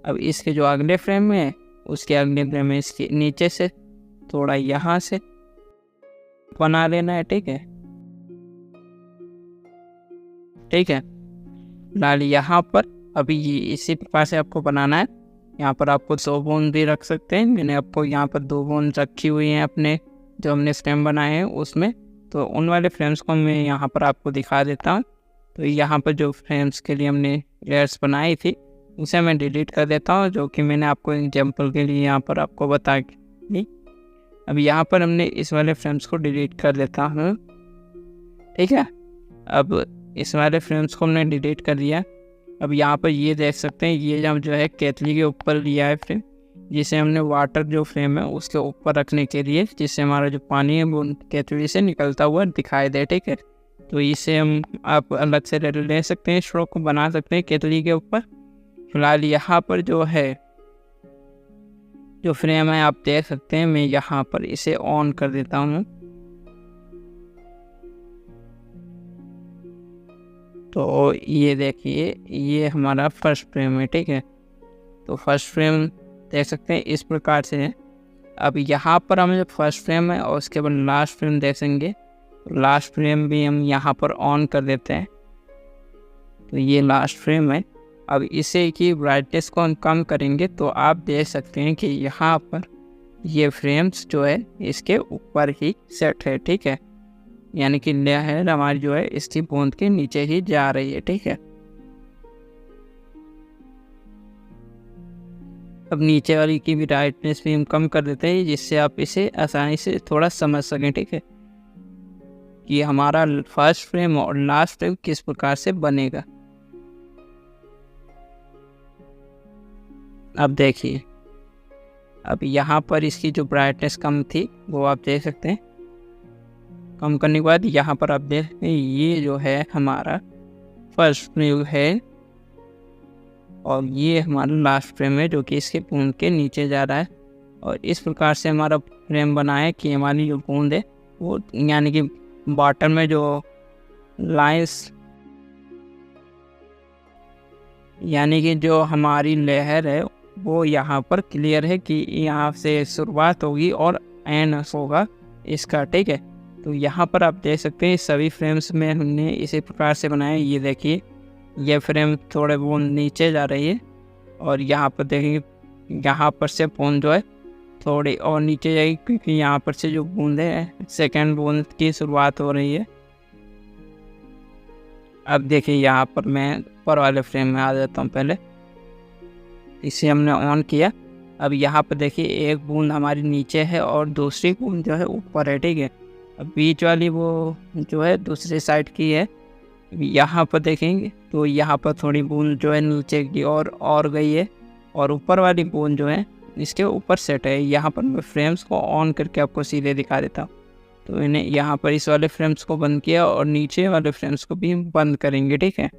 अब इसके जो अगले फ्रेम में है उसके अगले फ्रेम में इसके नीचे से थोड़ा यहाँ से बना लेना है, ठीक है। ठीक है, फिलहाल यहाँ पर अभी इसी प्रकार से आपको बनाना है। यहाँ पर आपको 2 बूंद भी रख सकते हैं। मैंने आपको यहाँ पर 2 बूंद रखी हुई हैं अपने जो हमने फ्रेम बनाए हैं उसमें, तो उन वाले फ्रेम्स को मैं यहाँ पर आपको दिखा देता हूँ। तो यहाँ पर जो फ्रेम्स के लिए हमने लेयर्स बनाई थी उसे मैं डिलीट कर देता हूँ, जो कि मैंने आपको एग्जाम्पल के लिए यहाँ पर आपको बता दी। अब यहाँ पर हमने इस वाले फ्रेम्स को डिलीट कर देता हूँ, ठीक है। अब इस वाले फ्रेम्स को हमने डिलीट कर दिया। अब यहाँ पर ये देख सकते हैं, ये जो है केतली के ऊपर लिया है फ्रेम, जिसे हमने वाटर जो फ्रेम है उसके ऊपर रखने के लिए, जिससे हमारा जो पानी है वो केतली से निकलता हुआ दिखाई दे, ठीक है। तो इसे हम आप अलग से ले सकते हैं, स्ट्रोक को बना सकते हैं केतली के ऊपर। फिलहाल यहाँ पर जो है जो फ्रेम है आप देख सकते हैं, मैं यहाँ पर इसे ऑन कर देता हूँ। तो ये देखिए, ये हमारा फर्स्ट फ्रेम है, ठीक है। तो फर्स्ट फ्रेम देख सकते हैं इस प्रकार से है। अब यहाँ पर हम जो फर्स्ट फ्रेम है और उसके बाद लास्ट फ्रेम देखेंगे, लास्ट फ्रेम भी हम यहाँ पर ऑन कर देते हैं। तो ये लास्ट फ्रेम है। अब इसे की ब्राइटनेस को हम कम करेंगे तो आप देख सकते हैं कि यहाँ पर ये फ्रेम्स जो है इसके ऊपर ही सेट है, ठीक है। यानी कि लेयर हमारी जो है इसकी बूंद के नीचे ही जा रही है, ठीक है। अब नीचे वाली की भी ब्राइटनेस भी हम कम कर देते हैं, जिससे आप इसे आसानी से थोड़ा समझ सकें, ठीक है, कि हमारा फर्स्ट फ्रेम और लास्ट फ्रेम किस प्रकार से बनेगा। अब देखिए, अब यहाँ पर इसकी जो ब्राइटनेस कम थी वो आप देख सकते हैं। कम करने के बाद यहाँ पर आप देख सकते हैं ये जो है हमारा फर्स्ट फ्रेम है और ये हमारा लास्ट फ्रेम है जो कि इसके बूंद के नीचे जा रहा है। और इस प्रकार से हमारा फ्रेम बना है कि हमारी जो बूंद है वो यानी कि बॉटम में जो लाइंस यानी कि जो हमारी लेयर है वो यहाँ पर क्लियर है कि यहाँ से शुरुआत होगी और एंड होगा इसका, ठीक है। तो यहाँ पर आप देख सकते हैं सभी फ्रेम्स में हमने इसी प्रकार से बनाया। ये देखिए, ये फ्रेम थोड़े बूंद नीचे जा रही है और यहाँ पर देखेंगे यहाँ पर से बूंद जो है थोड़ी और नीचे जाएगी, क्योंकि यहाँ पर से जो बूंद है सेकेंड बूंद की शुरुआत हो रही है। अब देखिए यहाँ पर मैं ऊपर वाले फ्रेम में आ जाता हूँ। पहले इसे हमने ऑन किया। अब यहाँ पर देखिए एक बूंद हमारी नीचे है और दूसरी बूंद जो है ऊपर है, ठीक है। अब बीच वाली वो जो है दूसरी साइड की है। यहाँ पर देखेंगे तो यहाँ पर थोड़ी बूंद जो है नीचे की और गई है और ऊपर वाली बूंद जो है इसके ऊपर सेट है। यहाँ पर मैं फ्रेम्स को ऑन करके आपको सीधे दिखा देता हूँ। तो मैंने यहाँ पर इस वाले फ्रेम्स को बंद किया और नीचे वाले फ्रेम्स को भी बंद करेंगे, ठीक है।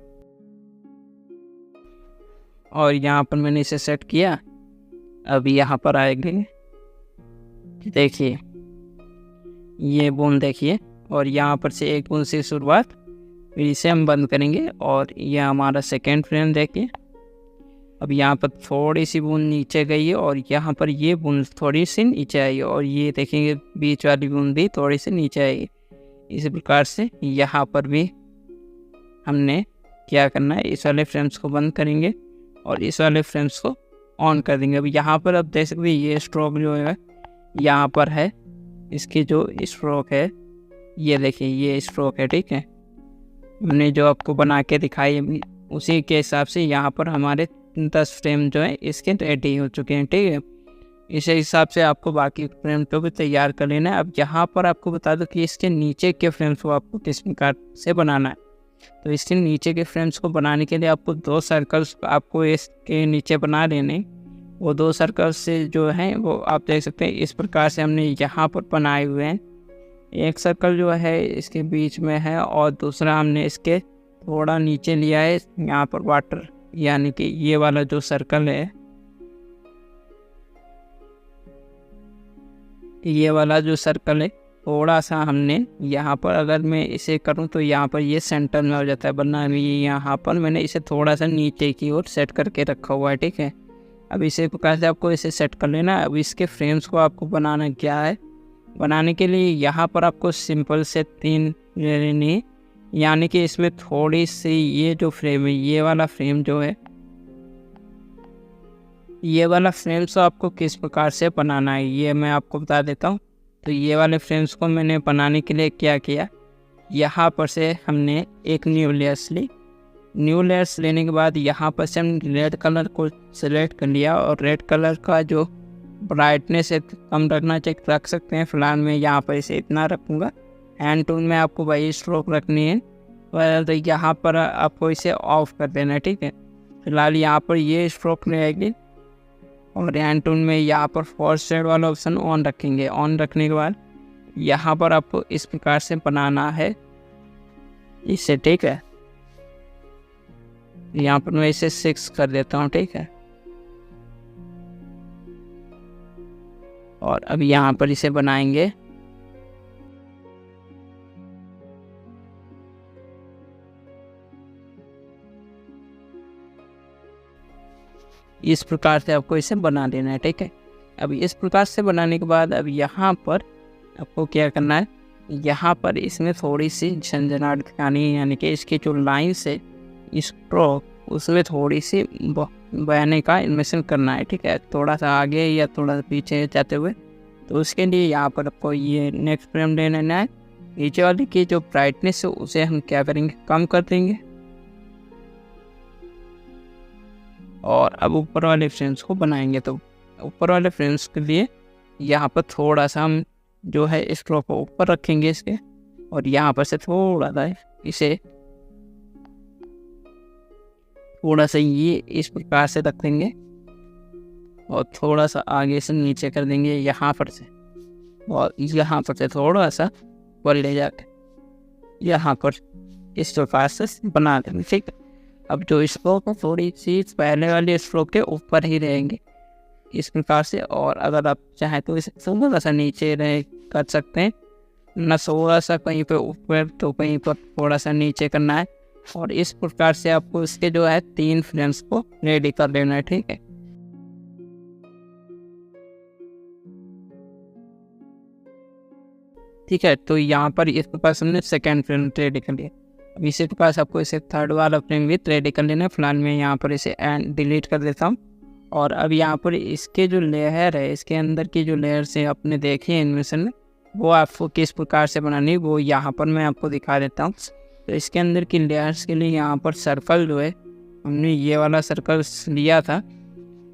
और यहाँ पर मैंने इसे सेट किया। अब यहाँ पर आएंगे, देखिए ये बूंद देखिए और यहाँ पर से एक बूंद से शुरुआत, फिर इसे हम बंद करेंगे। और यह हमारा सेकेंड फ्रेम देखिए। अब यहाँ पर थोड़ी सी बूंद नीचे गई है और यहाँ पर ये बूंद थोड़ी सी नीचे आई है और ये देखेंगे बीच वाली बूंद भी थोड़ी सी नीचे आएगी। इसी प्रकार से यहाँ पर भी हमने क्या करना है, इस वाले फ्रेम्स को बंद करेंगे और इस वाले फ्रेम्स को ऑन कर देंगे। अब यहाँ पर अब देख सकते हैं ये स्ट्रोक जो है यहाँ पर है, इसकी जो स्ट्रोक है ये देखिए ये स्ट्रोक है, ठीक है। हमने जो आपको बना के दिखाई उसी के हिसाब से यहाँ पर हमारे 10 फ्रेम जो है इसके रेडी हो चुके हैं, ठीक है। इसी हिसाब से आपको बाकी फ्रेम को भी तैयार कर लेना है। अब यहाँ पर आपको बता दो कि इसके नीचे के फ्रेम्स को आपको किस प्रकार से बनाना है। तो इसके नीचे के फ्रेम्स को बनाने के लिए आपको 2 सर्कल्स आपको इसके नीचे बना लेने। वो 2 सर्कल्स से जो हैं वो आप देख सकते हैं इस प्रकार से हमने यहाँ पर बनाए हुए हैं। एक सर्कल जो है इसके बीच में है और दूसरा हमने इसके थोड़ा नीचे लिया है यहाँ पर वाटर, यानी कि ये वाला जो सर्कल है, ये वाला जो सर्कल है थोड़ा सा हमने यहाँ पर अगर मैं इसे करूँ तो यहाँ पर ये सेंटर में हो जाता है, वरना अभी यहाँ पर मैंने इसे थोड़ा सा नीचे की ओर सेट करके रखा हुआ है। ठीक है, अब इसे कैसे आपको इसे सेट कर लेना है। अब इसके फ्रेम्स को आपको बनाना क्या है, बनाने के लिए यहाँ पर आपको सिंपल से 3 ले लेनी है। यानी कि इसमें थोड़ी सी ये जो फ्रेम है, ये वाला फ्रेम जो है, ये वाला फ्रेम्स आपको किस प्रकार से बनाना है ये मैं आपको बता देता हूँ। तो ये वाले फ्रेम्स को मैंने बनाने के लिए क्या किया, यहाँ पर से हमने एक न्यू लेयर्स ली। न्यू लेयर्स लेने के बाद यहाँ पर से हम रेड कलर को सिलेक्ट कर लिया, और रेड कलर का जो ब्राइटनेस है कम रखना चाहिए, रख सकते हैं। फिलहाल मैं यहाँ पर इसे इतना रखूँगा। हैंड टूल में आपको वही स्ट्रोक रखनी है, तो यहाँ पर आपको इसे ऑफ कर देना है। ठीक है, फिलहाल यहाँ पर ये स्ट्रोक रहेगी, और हैंड टूल में यहाँ पर फॉर्स शेड वाला ऑप्शन ऑन रखेंगे। ऑन रखने के बाद यहाँ पर आपको इस प्रकार से बनाना है इसे। ठीक है, यहाँ पर मैं इसे 6 कर देता हूँ। ठीक है, और अब यहाँ पर इसे बनाएंगे। इस प्रकार से आपको इसे बना देना है। ठीक है, अब इस प्रकार से बनाने के बाद अब यहाँ पर आपको क्या करना है, यहाँ पर इसमें थोड़ी सी झंझनाहट दिखानी है। यानी कि इसकी जो लाइन्स है स्ट्रोक, उसमें थोड़ी सी बयाने का इन्वेस्टमेंट करना है। ठीक है, थोड़ा सा आगे या थोड़ा सा पीछे जाते हुए। तो उसके लिए यहाँ पर आपको ये नेक्स्ट फ्रेम ले लेना है। नीचे वाली की जो ब्राइटनेस है उसे हम क्या करेंगे, कम कर देंगे, और अब ऊपर वाले फ्रेम्स को बनाएंगे। तो ऊपर वाले फ्रेम्स के लिए यहाँ पर थोड़ा सा हम जो है स्ट्रोक को ऊपर रखेंगे इसके, और यहाँ पर से थोड़ा सा इसे थोड़ा सा ये इस प्रकार से रख देंगे, और थोड़ा सा आगे से नीचे कर देंगे यहाँ पर से, और यहाँ पर से थोड़ा सा ऊपर ले जाकर यहाँ पर इस प्रकार से बना देंगे। ठीक है, अब जो स्ट्रोक है थोड़ी सी पहले वाले स्ट्रोक के ऊपर ही रहेंगे इस प्रकार से। और अगर आप चाहें तो इसे थोड़ा सा नीचे रह कर सकते हैं, न थोड़ा सा कहीं पे ऊपर तो कहीं पर थोड़ा सा नीचे करना है। और इस प्रकार से आपको इसके जो है 3 फ्रेम्स को रेडी कर लेना है। ठीक है, ठीक है, तो यहाँ पर इस प्रकार से हमने सेकेंड फ्रेम रेडी कर लिया। अब इसी प्रकार से आपको इसे थर्ड वाला फ्रेम भी रेडी कर लेना है। फिलहाल मैं यहाँ पर इसे डिलीट कर देता हूँ। और अब यहाँ पर इसके जो लेयर है, इसके अंदर की जो लेयर से आपने देखी है एनिमेशन में, वो आपको किस प्रकार से बनानी है वो यहाँ पर मैं आपको दिखा देता हूँ। तो इसके अंदर की लेयर्स के लिए यहाँ पर सर्कल जो है, हमने ये वाला सर्कल लिया था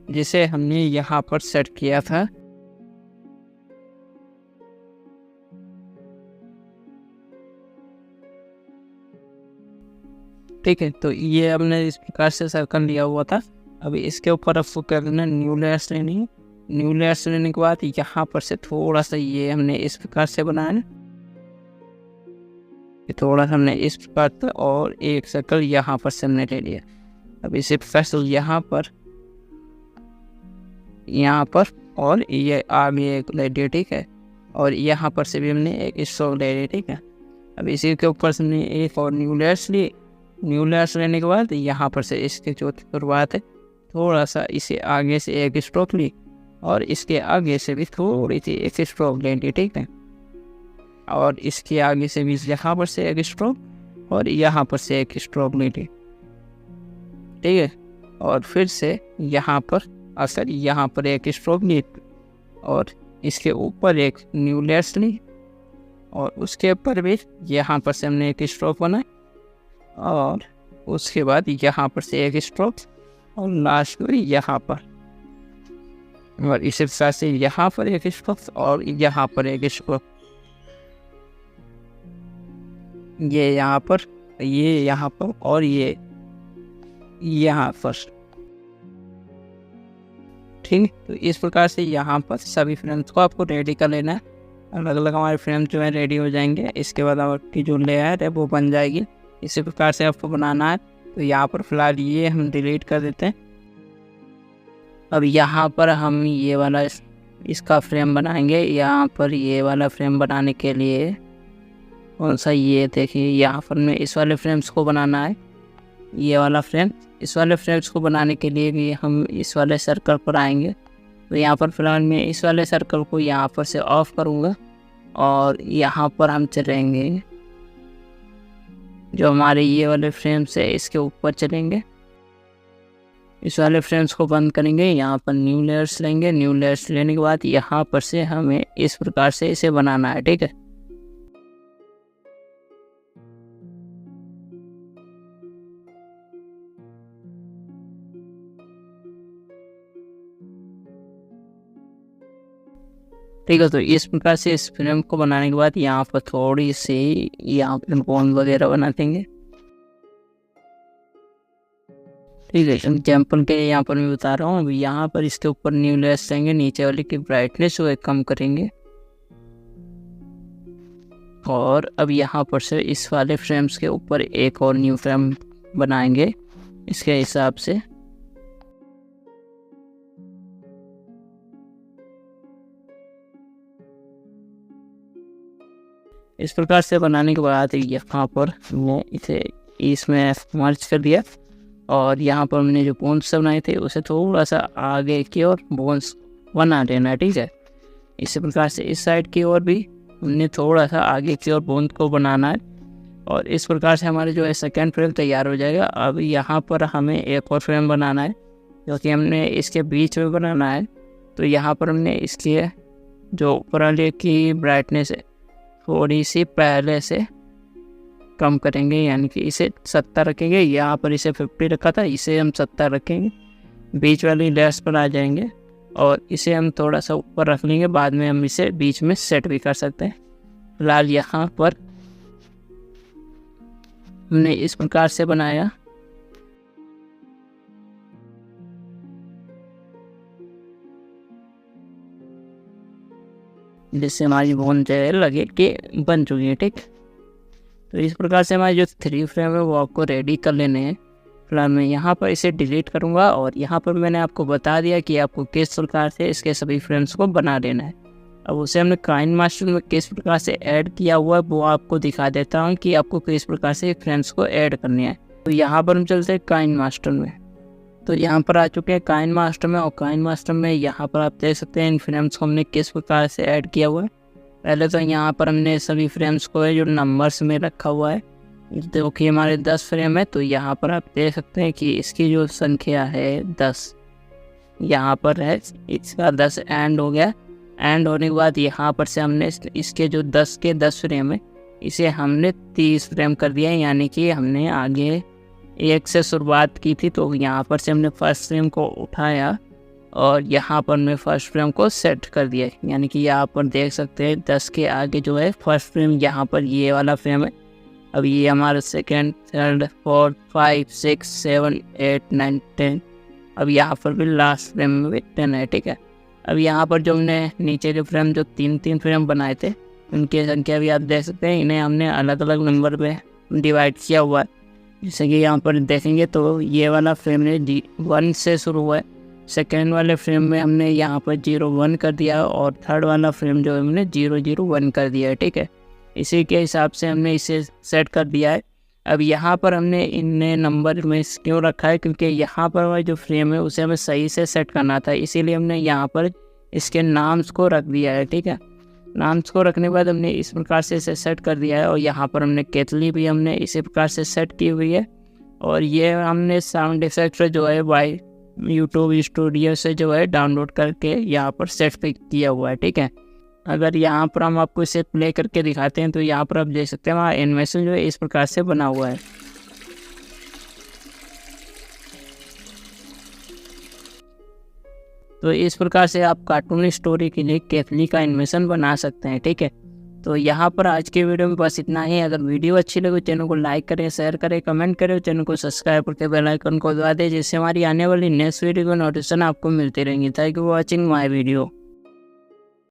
जिसे हमने यहाँ पर सेट किया था। ठीक है, तो ये हमने इस प्रकार से सर्कल लिया हुआ था। अभी इसके ऊपर आपको क्या करना है, न्यू लेयर्स लेनी है। न्यू लेयर्स लेने के बाद यहाँ पर से थोड़ा सा ये हमने इस प्रकार से बनाया है, थोड़ा सा हमने इस प्रकार से, और एक सर्कल यहाँ पर से हमने ले लिया। अब इसी प्रकार से यहाँ पर और ये आगे एक ले लिया। ठीक है, और यहाँ पर से भी हमने एक स्ट्रोक ले लिया। ठीक है, अब इसी के ऊपर से हमने एक और न्यू लेयर्स ली। न्यू लेयर्स लेने के बाद यहाँ पर से इसके जो शुरुआत है थोड़ा सा इसे आगे से एक स्ट्रोक ली, और इसके आगे से भी थोड़ी सी एक स्ट्रोक ले ली। ठीक है, और इसके आगे से भी यहाँ पर से एक स्ट्रोक, और यहाँ पर से एक स्ट्रोक ले ली। ठीक है, और फिर से यहाँ पर अक्सर यहाँ पर एक स्ट्रोक ली, और इसके ऊपर एक न्यू लेयर्स ली, और उसके ऊपर भी यहाँ पर से हमने एक स्ट्रोक बनाया, और उसके बाद यहाँ पर से एक स्ट्रोक, और लास्ट में यहाँ पर, और इसी प्रकार से यहाँ पर एक स्ट्रोक और यहाँ पर एक स्ट्रोक, ये यहाँ पर, ये यहाँ पर, और ये यहाँ पर। ठीक, तो इस प्रकार से यहाँ पर सभी फ्रेम्स को आपको रेडी कर लेना है। अलग अलग हमारे फ्रेम्स जो है रेडी हो जाएंगे। इसके बाद आपकी जो लेयर है वो बन जाएगी। इसी प्रकार से आपको बनाना है। तो यहाँ पर फिलहाल ये हम डिलीट कर देते हैं। अब यहाँ पर हम ये वाला इसका फ्रेम बनाएंगे। यहाँ पर ये वाला फ्रेम बनाने के लिए कौन सा, ये देखिए यहाँ पर में इस वाले फ्रेम्स को बनाना है, ये वाला फ्रेम। इस वाले फ्रेम्स को बनाने के लिए भी हम इस वाले सर्कल पर आएंगे। तो यहाँ पर फिलहाल मैं इस वाले सर्कल को यहाँ पर से ऑफ करूँगा और यहाँ पर हम चलेंगे, जो हमारे ये वाले फ्रेम्स है इसके ऊपर चलेंगे। इस वाले फ्रेम्स को बंद करेंगे, यहाँ पर न्यू लेयर्स लेंगे। न्यू लेयर्स लेने के बाद यहाँ पर से हमें इस प्रकार से इसे बनाना है, ठीक है। ठीक है, तो इस प्रकार से इस फ्रेम को बनाने के बाद यहाँ पर थोड़ी सी यहाँ पर बोन वगैरह बना देंगे। ठीक है, एग्जाम्पल के यहाँ पर मैं बता रहा हूँ। अभी यहाँ पर इसके ऊपर न्यू लेयर्स लेंगे, नीचे वाले की ब्राइटनेस वो कम करेंगे और अब यहाँ पर से इस वाले फ्रेम्स के ऊपर एक और न्यू फ्रेम बनाएंगे इसके हिसाब से। इस प्रकार से बनाने के बाद यहाँ पर मैं इसे इसमें मर्ज कर दिया और यहाँ पर हमने जो बोन्स बनाए थे उसे थोड़ा सा आगे की ओर बोन्स बना देना है, ठीक है। इसी प्रकार से इस साइड की ओर भी हमने थोड़ा सा आगे की ओर बोन्स को बनाना है और इस प्रकार से हमारे जो है सेकेंड फ्रेम तैयार हो जाएगा। अब यहाँ पर हमें एक और फ्रेम बनाना है जो कि हमने इसके बीच में बनाना है। तो यहाँ पर हमने इसके जो ऊपर वाले की ब्राइटनेस है थोड़ी सी पहले से कम करेंगे, यानी कि इसे 70 रखेंगे। यहाँ पर इसे 50 रखा था, इसे हम 70 रखेंगे। बीच वाली लेयर्स पर आ जाएंगे और इसे हम थोड़ा सा ऊपर रख लेंगे, बाद में हम इसे बीच में सेट भी कर सकते हैं। फिलहाल यहाँ पर हमने इस प्रकार से बनाया। जिससे हमारी बोन जो है लगे कि बन चुकी है, ठीक। तो इस प्रकार से हमारे जो 3 फ्रेम है वो आपको रेडी कर लेने हैं। फिलहाल मैं यहाँ पर इसे डिलीट करूँगा और यहाँ पर मैंने आपको बता दिया कि आपको किस प्रकार से इसके सभी फ्रेम्स को बना देना है। अब उसे हमने काइनमास्टर में किस प्रकार से ऐड किया हुआ है वो आपको दिखा देता हूँ कि आपको किस प्रकार से फ्रेम्स को ऐड करने हैं। तो यहाँ पर हम चलते हैं काइनमास्टर में। तो यहाँ पर आ चुके हैं काइनमास्टर में और काइनमास्टर में यहाँ पर आप देख सकते हैं इन फ्रेम्स को हमने किस प्रकार से ऐड किया हुआ है। पहले तो यहाँ पर हमने सभी फ्रेम्स को है जो नंबर्स में रखा हुआ है, जो कि हमारे 10 फ्रेम है। तो यहाँ पर आप देख सकते हैं कि इसकी जो संख्या है 10 यहाँ पर है, इसका 10 एंड हो गया। एंड होने के बाद यहाँ पर से हमने इसके जो 10 के 10 फ्रेम है इसे हमने 30 फ्रेम कर दिया है, यानी कि हमने आगे 1 से शुरुआत की थी। तो यहाँ पर से हमने फर्स्ट फ्रेम को उठाया और यहाँ पर मैं फर्स्ट फ्रेम को सेट कर दिया, यानी कि यहाँ पर देख सकते हैं 10 के आगे जो है फर्स्ट फ्रेम यहाँ पर ये वाला फ्रेम है। अब ये हमारा सेकंड, थर्ड, फोर्थ, 5, 6, 7, 8, 9, 10। अब यहाँ पर भी लास्ट फ्रेम में भी 10 है, ठीक है। अब यहाँ पर जो हमने नीचे के फ्रेम जो 3 फ्रेम बनाए थे उनकी संख्या भी आप देख सकते हैं, इन्हें हमने अलग अलग नंबर पे डिवाइड किया हुआ है। जैसे कि यहाँ पर देखेंगे तो ये वाला फ्रेम ने 1 से शुरू हुआ है, सेकेंड वाले फ्रेम में हमने यहाँ पर 0, 1 कर दिया और थर्ड वाला फ्रेम जो है हमने 0, 0, 1 कर दिया है, ठीक है। इसी के हिसाब से हमने इसे सेट कर दिया है। अब यहाँ पर हमने इन्हें नंबर में क्यों रखा है, क्योंकि यहाँ पर हमारा जो फ्रेम है उसे हमें सही से सेट करना था, इसीलिए हमने यहाँ पर इसके नाम्स को रख दिया है, ठीक है। नाम्स को रखने के बाद हमने इस प्रकार से इसे सेट कर दिया है और यहाँ पर हमने केतली भी हमने इसी प्रकार से सेट की हुई है। और ये हमने साउंड इफेक्ट जो है वाई यूट्यूब स्टूडियो से जो है डाउनलोड करके यहाँ पर सेट किया हुआ है, ठीक है। अगर यहाँ पर हम आपको इसे प्ले करके दिखाते हैं तो यहाँ पर आप देख सकते हैं वहाँ एनिमेशन जो है इस प्रकार से बना हुआ है। तो इस प्रकार से आप कार्टून स्टोरी के लिए केतली का एनिमेशन बना सकते हैं, ठीक है। तो यहाँ पर आज के वीडियो में बस इतना ही। अगर वीडियो अच्छी लगे चैनल को लाइक करें, शेयर करें, कमेंट करें, चैनल को सब्सक्राइब करके बेल आइकन को दबा दें, जिससे हमारी आने वाली नेक्स्ट वीडियो की नोटिफिकेशन आपको मिलती रहेंगी। Thank you for watching my video.